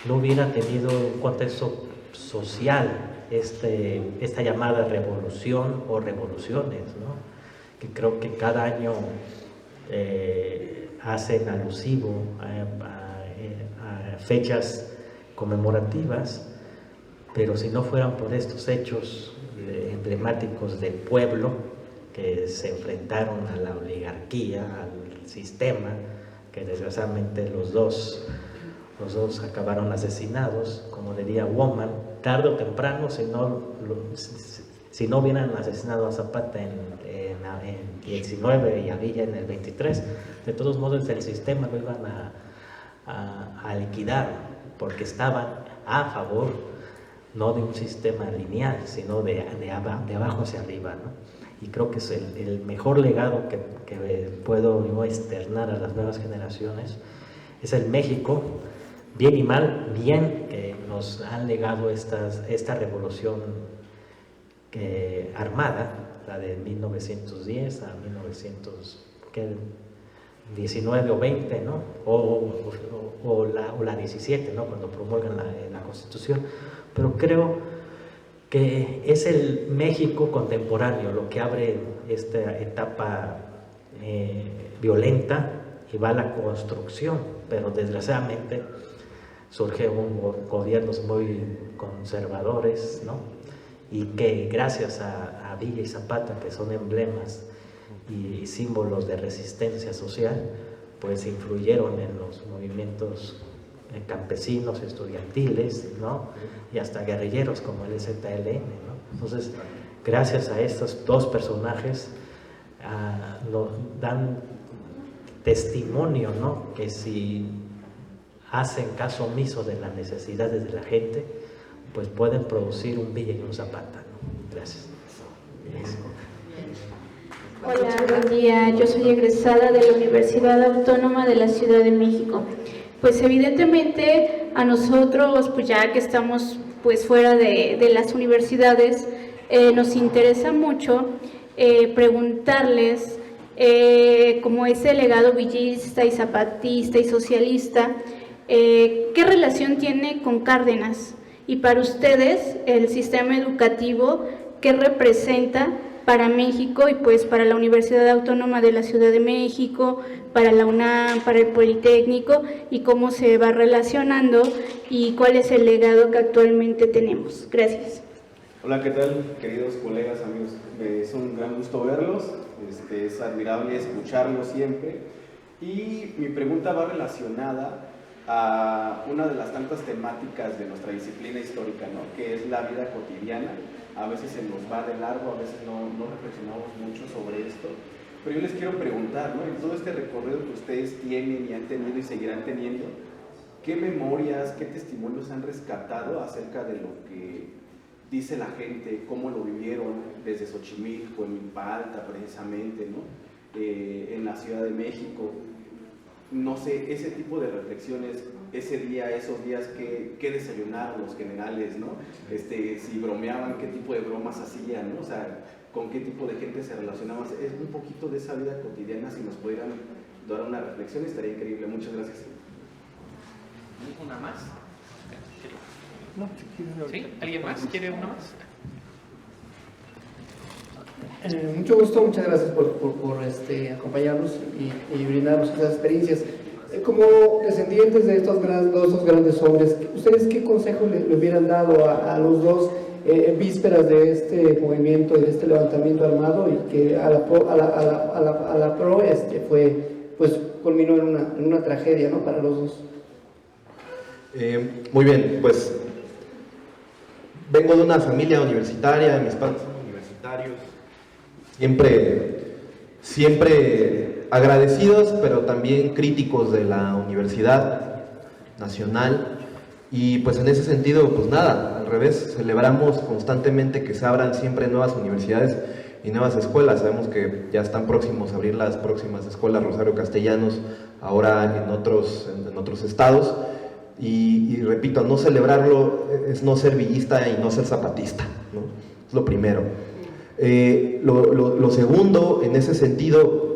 no hubiera tenido un contexto social esta llamada revolución o revoluciones, ¿no?, que creo que cada año hacen alusivo a fechas conmemorativas. Pero si no fueran por estos hechos emblemáticos del pueblo que se enfrentaron a la oligarquía, al sistema, que desgraciadamente los dos acabaron asesinados, como diría Woman, tarde o temprano, si no hubieran asesinado a Zapata en 19 y a Villa en el 23, de todos modos el sistema lo iban a liquidar, porque estaban a favor no de un sistema lineal, sino de abajo hacia arriba, ¿no? Y creo que es el mejor legado que puedo yo externar a las nuevas generaciones, es el México, bien y mal, bien, que nos han legado esta revolución armada, la de 1910 a 1919 o 20, ¿no? O la 17, ¿no?, cuando promulgan la Constitución. Pero creo que es el México contemporáneo lo que abre esta etapa violenta y va a la construcción, pero desgraciadamente surgen gobiernos muy conservadores, ¿no?, y que gracias a Villa y Zapata, que son emblemas y símbolos de resistencia social, pues influyeron en los movimientos campesinos, estudiantiles, ¿no?, y hasta guerrilleros como el ZLN, ¿no? Entonces, gracias a estos dos personajes, dan testimonio, ¿no?, que si hacen caso omiso de las necesidades de la gente, pues pueden producir un Villa y un Zapata, ¿no? Gracias. Hola, buen día. Yo soy egresada de la Universidad Autónoma de la Ciudad de México. Pues evidentemente a nosotros, pues ya que estamos pues fuera de las universidades, nos interesa mucho preguntarles como ese legado villista y zapatista y socialista, ¿qué relación tiene con Cárdenas? Y para ustedes, el sistema educativo, ¿qué representa para México y pues para la Universidad Autónoma de la Ciudad de México, para la UNAM, para el Politécnico, y cómo se va relacionando y cuál es el legado que actualmente tenemos? Gracias. Hola, ¿qué tal, queridos colegas, amigos? Es un gran gusto verlos, es admirable escucharlos siempre. Y mi pregunta va relacionada a una de las tantas temáticas de nuestra disciplina histórica, ¿no? Que es la vida cotidiana. A veces se nos va de largo, a veces no reflexionamos mucho sobre esto, pero yo les quiero preguntar, ¿no? En todo este recorrido que ustedes tienen y han tenido y seguirán teniendo, ¿qué memorias, qué testimonios han rescatado acerca de lo que dice la gente, cómo lo vivieron desde Xochimilco, en Milpa Alta precisamente, ¿no? En la Ciudad de México? No sé, ese tipo de reflexiones, ese día, esos días, ¿qué desayunaron los generales, ¿no? Si bromeaban, qué tipo de bromas hacían, ¿no? O sea, con qué tipo de gente se relacionaban. Es un poquito de esa vida cotidiana, si nos pudieran dar una reflexión, estaría increíble. Muchas gracias. ¿Una más? ¿Sí? ¿Alguien más quiere una más? Mucho gusto, muchas gracias por acompañarnos y brindarnos esas experiencias. Como descendientes de estos grandes hombres, ¿ustedes qué consejo le hubieran dado a los dos vísperas de este movimiento, de este levantamiento armado, y que a la pro culminó en una tragedia, ¿no?, para los dos? Muy bien, pues vengo de una familia universitaria, mis padres son universitarios, siempre agradecidos, pero también críticos de la Universidad Nacional, y pues en ese sentido, pues nada, al revés, celebramos constantemente que se abran siempre nuevas universidades y nuevas escuelas. Sabemos que ya están próximos a abrir las próximas escuelas Rosario Castellanos, ahora en otros estados, y repito, no celebrarlo es no ser villista y no ser zapatista, ¿no? Es lo primero. Lo segundo, en ese sentido,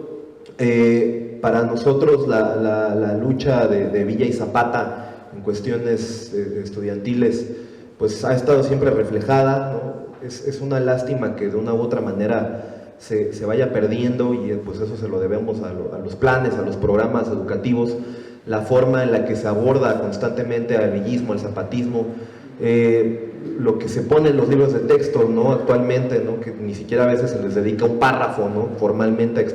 para nosotros la lucha de Villa y Zapata en cuestiones estudiantiles, pues ha estado siempre reflejada, ¿no? Es una lástima que de una u otra manera se vaya perdiendo, y pues eso se lo debemos a los planes, a los programas educativos, la forma en la que se aborda constantemente al villismo, al zapatismo, lo que se pone en los libros de texto, ¿no?, actualmente, ¿no?, que ni siquiera a veces se les dedica un párrafo, ¿no?, formalmente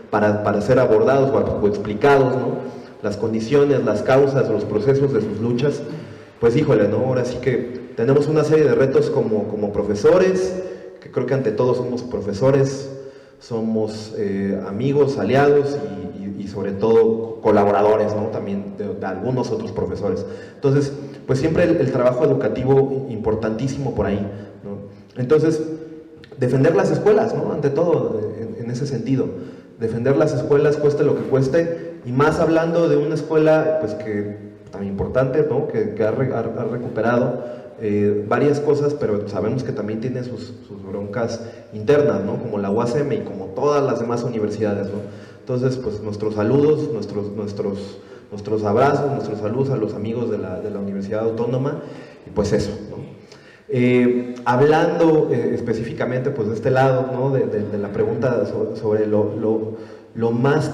para ser abordados o explicados, ¿no?, las condiciones, las causas, los procesos de sus luchas. Pues híjole, ¿no?, ahora sí que tenemos una serie de retos como profesores, que creo que ante todo somos profesores, somos amigos, aliados y sobre todo colaboradores, ¿no?, también de algunos otros profesores. Entonces, pues siempre el trabajo educativo importantísimo por ahí, ¿no? Entonces, defender las escuelas, ¿no?, ante todo, en ese sentido. Defender las escuelas, cueste lo que cueste, y más hablando de una escuela pues que tan importante, ¿no?, que ha recuperado varias cosas, pero sabemos que también tiene sus broncas internas, ¿no?, como la UASM y como todas las demás universidades, ¿no? Entonces, pues nuestros saludos, nuestros abrazos, nuestros saludos a los amigos de la Universidad Autónoma, y pues eso, ¿no? Hablando específicamente pues de este lado, ¿no?, de la pregunta sobre lo más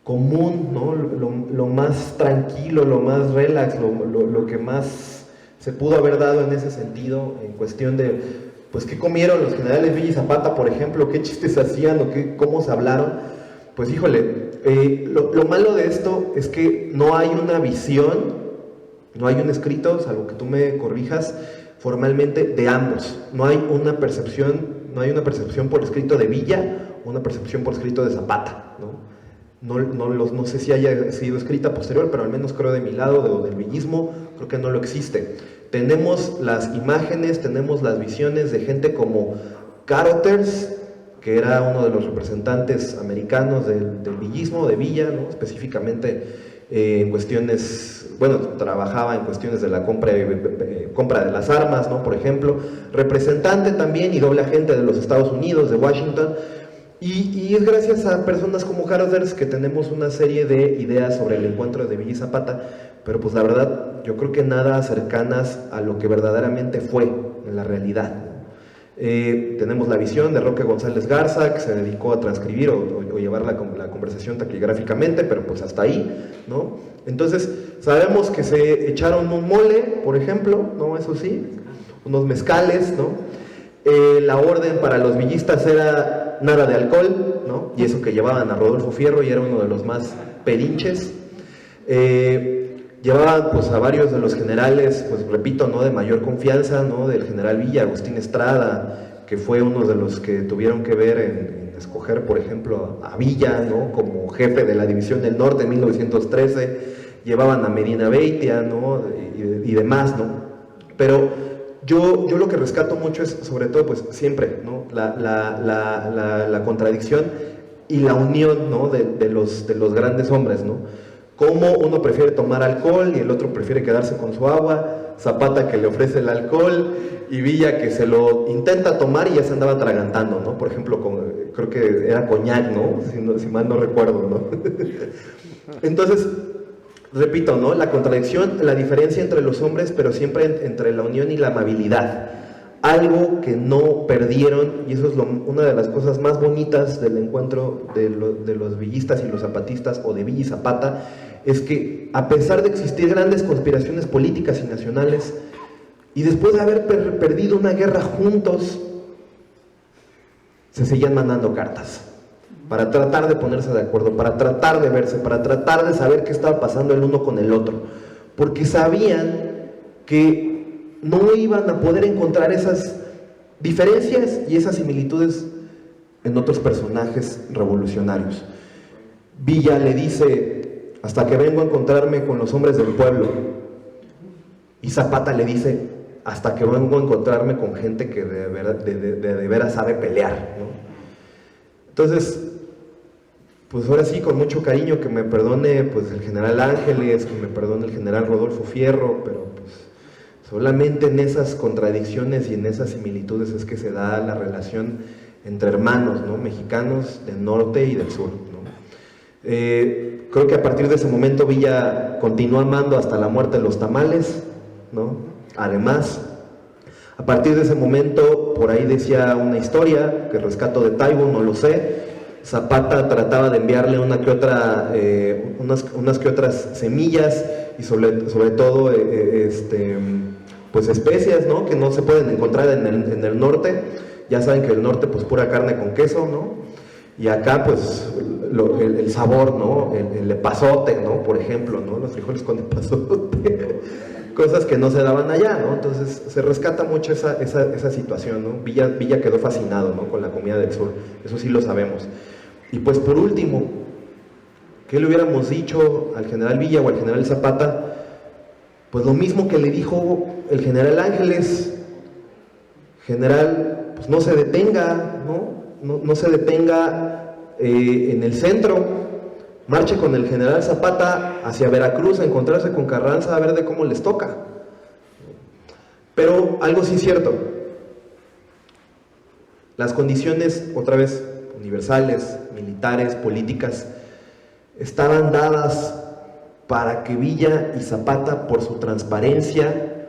común, ¿no?, lo más tranquilo, lo más relax, lo que más se pudo haber dado en ese sentido, en cuestión de, pues, qué comieron los generales Villa y Zapata, por ejemplo, qué chistes hacían o cómo se hablaron. Pues híjole, lo malo de esto es que no hay una visión, no hay un escrito, salvo que tú me corrijas, formalmente de ambos. No hay una percepción por escrito de Villa, una percepción por escrito de Zapata, ¿no? No sé si haya sido escrita posterior, pero al menos creo de mi lado, del villismo, creo que no lo existe. Tenemos las imágenes, tenemos las visiones de gente como Carothers, que era uno de los representantes americanos del villismo, de Villa, ¿no?, específicamente en cuestiones, bueno, trabajaba en cuestiones de la compra de las armas, ¿no? Por ejemplo, representante también y doble agente de los Estados Unidos, de Washington, y es gracias a personas como Harolders que tenemos una serie de ideas sobre el encuentro de Villa y Zapata, pero pues la verdad, yo creo que nada cercanas a lo que verdaderamente fue en la realidad. Tenemos la visión de Roque González Garza, que se dedicó a transcribir o llevar la conversación taquigráficamente, pero pues hasta ahí, ¿no? Entonces, sabemos que se echaron un mole, por ejemplo, ¿no? Eso sí, unos mezcales, ¿no? La orden para los villistas era nada de alcohol, ¿no? Y eso que llevaban a Rodolfo Fierro y era uno de los más perinches. Llevaban pues a varios de los generales, pues repito, ¿no? De mayor confianza, ¿no? Del general Villa, Agustín Estrada, que fue uno de los que tuvieron que ver en escoger, por ejemplo, a Villa, ¿no? Como jefe de la División del Norte en 1913, llevaban a Medina Beitia, ¿no? Y demás, ¿no? Pero yo lo que rescato mucho es, sobre todo, pues siempre, ¿no? La contradicción y la unión, ¿no? de los grandes hombres, ¿no? Cómo uno prefiere tomar alcohol y el otro prefiere quedarse con su agua, Zapata que le ofrece el alcohol y Villa que se lo intenta tomar y ya se andaba atragantando, ¿no? Por ejemplo, creo que era coñac, ¿no? Si mal no recuerdo, ¿no? Entonces, repito, ¿no? La contradicción, la diferencia entre los hombres, pero siempre entre la unión y la amabilidad. Algo que no perdieron, y eso es una de las cosas más bonitas del encuentro de los villistas y los zapatistas, o de Villa y Zapata, es que a pesar de existir grandes conspiraciones políticas y nacionales, y después de haber perdido una guerra juntos, se seguían mandando cartas para tratar de ponerse de acuerdo, para tratar de verse, para tratar de saber qué estaba pasando el uno con el otro, porque sabían que no iban a poder encontrar esas diferencias y esas similitudes en otros personajes revolucionarios. Villa le dice: hasta que vengo a encontrarme con los hombres del pueblo, y Zapata le dice: hasta que vengo a encontrarme con gente que de veras sabe pelear, ¿no? Entonces, pues ahora sí, con mucho cariño, que me perdone pues el general Ángeles, que me perdone el general Rodolfo Fierro, pero pues solamente en esas contradicciones y en esas similitudes es que se da la relación entre hermanos, ¿no? Mexicanos del norte y del sur, ¿no? Creo que a partir de ese momento Villa continuó amando hasta la muerte de los tamales, ¿no? Además, a partir de ese momento, por ahí decía una historia que rescato de Taibo, no lo sé, Zapata trataba de enviarle unas que otras semillas y sobre todo pues especias, ¿no? Que no se pueden encontrar en el norte. Ya saben que el norte pues pura carne con queso, ¿no? Y acá pues el sabor, ¿no? El epazote, ¿no? Por ejemplo, ¿no? Los frijoles con epazote. Cosas que no se daban allá, ¿no? Entonces se rescata mucho esa situación, ¿no? Villa quedó fascinado, ¿no? Con la comida del sur, eso sí lo sabemos. Y pues por último, ¿qué le hubiéramos dicho al general Villa o al general Zapata? Pues lo mismo que le dijo el general Ángeles: general, pues no se detenga, ¿no? No se detenga en el centro, marche con el general Zapata hacia Veracruz a encontrarse con Carranza a ver de cómo les toca. Pero algo sí es cierto, las condiciones, otra vez, universales, militares, políticas, estaban dadas para que Villa y Zapata, por su transparencia,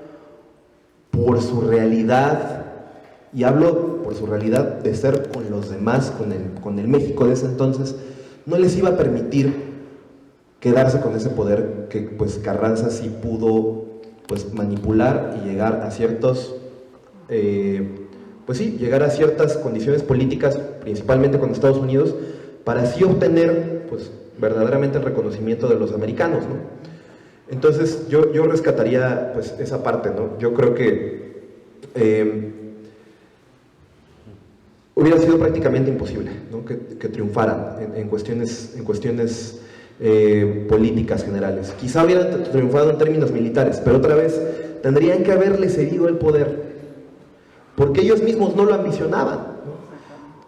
por su realidad, y hablo por su realidad de ser con los demás, con el México de ese entonces, no les iba a permitir quedarse con ese poder que pues Carranza sí pudo pues manipular y llegar a ciertos llegar a ciertas condiciones políticas, principalmente con Estados Unidos, para así obtener pues verdaderamente el reconocimiento de los americanos, ¿no? Entonces yo rescataría pues esa parte, ¿no? Yo creo que hubiera sido prácticamente imposible, ¿no? que triunfara en cuestiones políticas generales. Quizá hubieran triunfado en términos militares, pero otra vez tendrían que haberle cedido el poder, porque ellos mismos no lo ambicionaban, ¿no?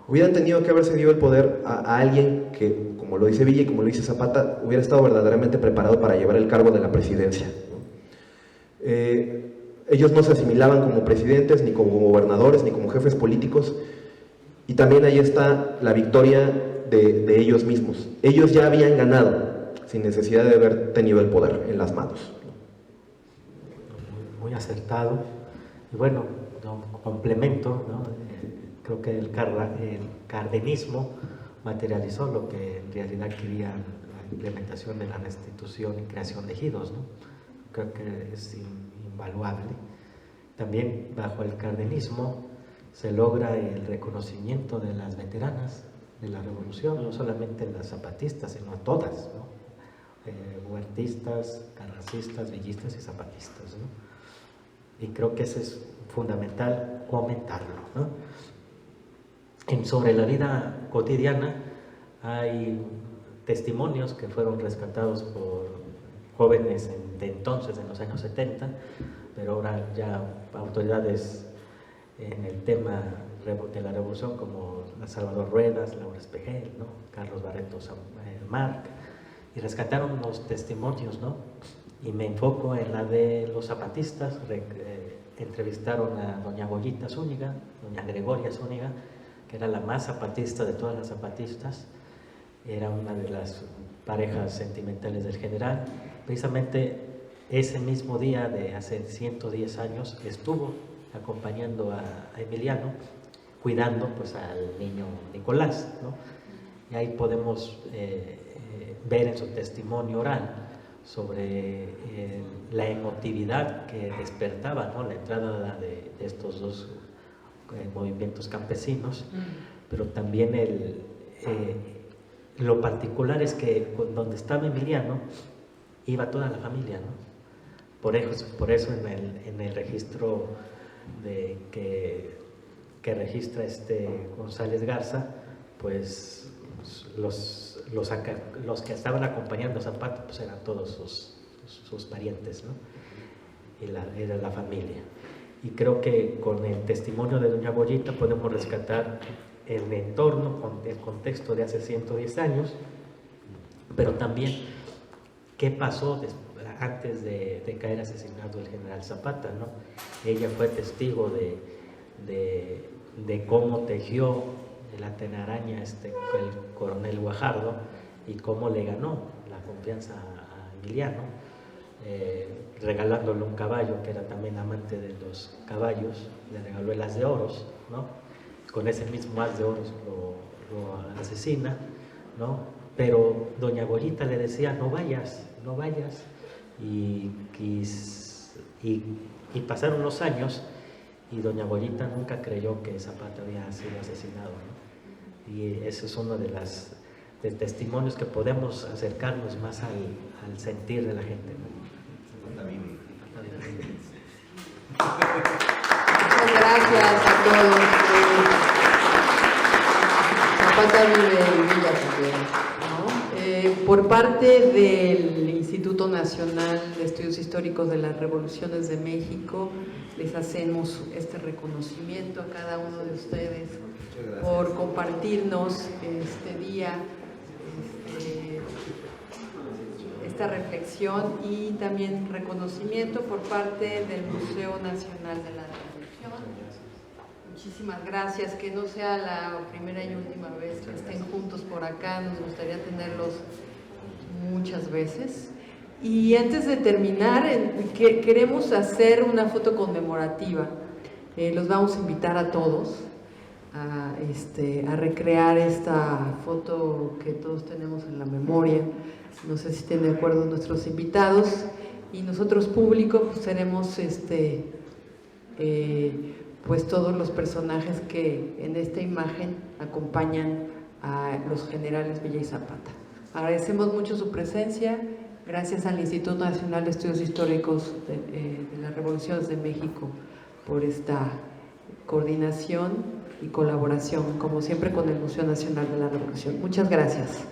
hubieran tenido que haber cedido el poder a alguien que, como lo dice Villa y como lo dice Zapata, hubiera estado verdaderamente preparado para llevar el cargo de la presidencia, ¿no? Ellos no se asimilaban como presidentes, ni como gobernadores, ni como jefes políticos, y también ahí está la victoria de ellos mismos. Ellos ya habían ganado, sin necesidad de haber tenido el poder en las manos. Muy acertado. Y bueno, complemento, ¿no? Creo que el cardenismo materializó lo que en realidad quería la implementación de la restitución y creación de ejidos, ¿no? Creo que es invaluable. También bajo el cardenismo se logra el reconocimiento de las veteranas de la revolución, no solamente las zapatistas, sino a todas, ¿no? Huertistas, carrancistas, villistas y zapatistas, ¿no? Y creo que eso es fundamental comentarlo, ¿no? Sobre la vida cotidiana hay testimonios que fueron rescatados por jóvenes de entonces, en los años 70, pero ahora ya autoridades en el tema de la revolución como Salvador Ruedas, Laura Espejel, ¿no? Carlos Barreto Marc, y rescataron los testimonios, ¿no? Y me enfoco en la de los zapatistas. Entrevistaron a doña Goyita Zúñiga, doña Gregoria Zúñiga, que era la más zapatista de todas las zapatistas, era una de las parejas sentimentales del general. Precisamente ese mismo día de hace 110 años estuvo acompañando a Emiliano, cuidando pues al niño Nicolás, ¿no? Y ahí podemos ver en su testimonio oral sobre la emotividad que despertaba, ¿no? La entrada de estos dos movimientos campesinos, pero también lo particular es que donde estaba Emiliano iba toda la familia, ¿no? Por eso en el registro que registra González Garza, pues los que estaban acompañando a Zapata pues eran todos sus parientes, ¿no? Era la familia. Y creo que con el testimonio de doña Goyita podemos rescatar el entorno, el contexto de hace 110 años, pero también qué pasó antes de caer asesinado el general Zapata, ¿no? Ella fue testigo de cómo tejió la telaraña el coronel Guajardo y cómo le ganó la confianza a Emiliano, regalándole un caballo, que era también amante de los caballos, le regaló el as de oros, ¿no? Con ese mismo as de oros lo asesina, ¿no? Pero doña Goyita le decía, no vayas, y pasaron los años y doña Goyita nunca creyó que Zapata había sido asesinado, ¿no? Y ese es uno de testimonios que podemos acercarnos más al sentir de la gente, ¿no? Muchas gracias a todos. Zapata vive en Villa también, ¿no? Por parte del Instituto Nacional de Estudios Históricos de las Revoluciones de México, les hacemos este reconocimiento a cada uno de ustedes por compartirnos este día, esta reflexión, y también reconocimiento por parte del Museo Nacional de la Revolución. Muchísimas gracias, que no sea la primera y última vez que estén juntos por acá, nos gustaría tenerlos muchas veces. Y antes de terminar, queremos hacer una foto conmemorativa. Los vamos a invitar a todos a recrear esta foto que todos tenemos en la memoria. No sé si estén de acuerdo nuestros invitados, y nosotros público pues tenemos pues todos los personajes que en esta imagen acompañan a los generales Villa y Zapata. Agradecemos mucho su presencia. Gracias al Instituto Nacional de Estudios Históricos de las Revoluciones de México por esta coordinación y colaboración, como siempre, con el Museo Nacional de la Revolución. Muchas gracias.